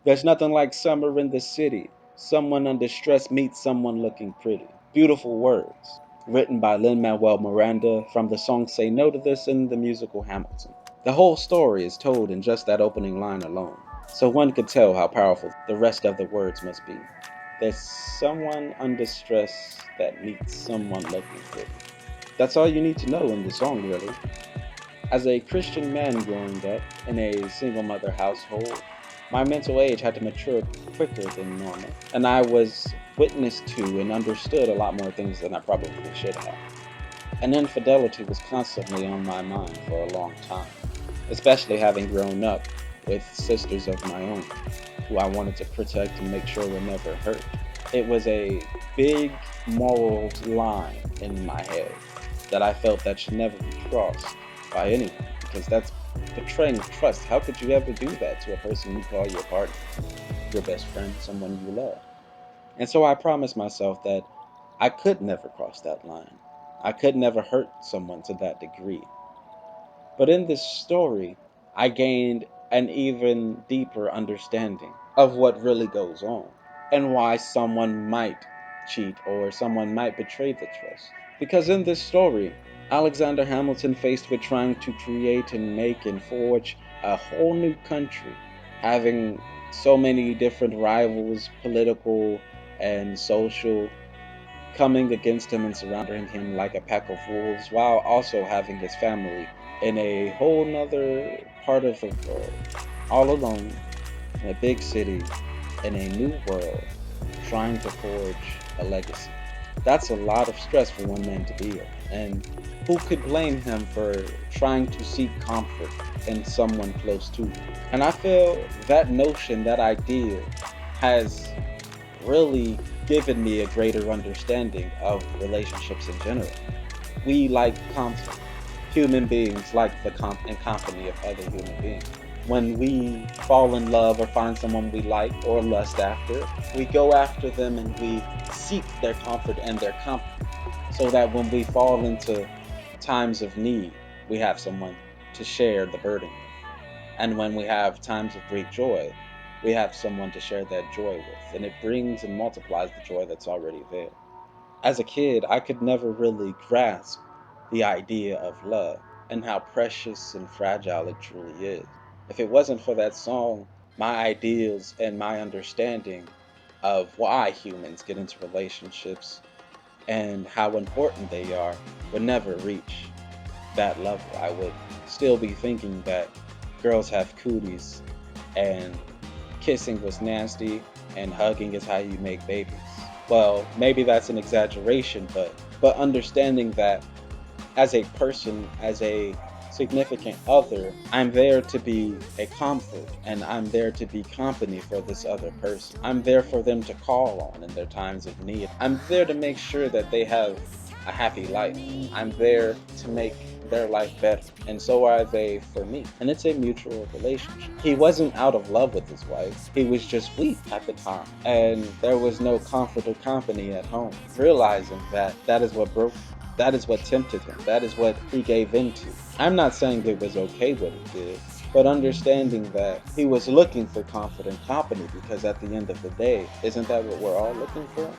There's nothing like summer in the city. Someone under stress meets someone looking pretty. Beautiful words. Written by Lin-Manuel Miranda from the song Say No to This in the musical Hamilton. The whole story is told in just that opening line alone, so one could tell how powerful the rest of the words must be. There's someone under stress that meets someone looking pretty. That's all you need to know in the song, really. As a Christian man growing up in a single mother household, my mental age had to mature quicker than normal, and I was witness to and understood a lot more things than I probably should have. And infidelity was constantly on my mind for a long time, especially having grown up with sisters of my own who I wanted to protect and make sure were never hurt. It was a big moral line in my head that I felt that should never be crossed by anyone because that's betraying trust. How could you ever do that to a person you call your partner, your best friend, someone you love? And so I promised myself that I could never cross that line. I could never hurt someone to that degree. But in this story, I gained an even deeper understanding of what really goes on and why someone might cheat or someone might betray the trust. Because in this story, Alexander Hamilton, faced with trying to create and make and forge a whole new country, having so many different rivals, political and social, coming against him and surrounding him like a pack of wolves, while also having his family in a whole nother part of the world, all alone in a big city in a new world, trying to forge a legacy. That's a lot of stress for one man to be in. And who could blame him for trying to seek comfort in someone close to him? And I feel that notion, that idea, has really given me a greater understanding of relationships in general. We like comfort. Human beings like the and company of other human beings. When we fall in love or find someone we like or lust after, we go after them and we seek their comfort and their company so that when we fall into times of need, we have someone to share the burden with. And when we have times of great joy, we have someone to share that joy with. And it brings and multiplies the joy that's already there. As a kid, I could never really grasp the idea of love and how precious and fragile it truly is. If it wasn't for that song, my ideals and my understanding of why humans get into relationships and how important they are would never reach that level. I would still be thinking that girls have cooties and kissing was nasty and hugging is how you make babies. Well, maybe that's an exaggeration, but understanding that as a person, as a significant other, I'm there to be a comfort and I'm there to be company for this other person. I'm there for them to call on in their times of need. I'm there to make sure that they have a happy life. I'm there to make their life better. And so are they for me. And it's a mutual relationship. He wasn't out of love with his wife. He was just weak at the time. And there was no comfort or company at home. Realizing that that is what broke, that is what tempted him. That is what he gave into. I'm not saying it was okay what he did, but understanding that he was looking for comfort and company because at the end of the day, isn't that what we're all looking for?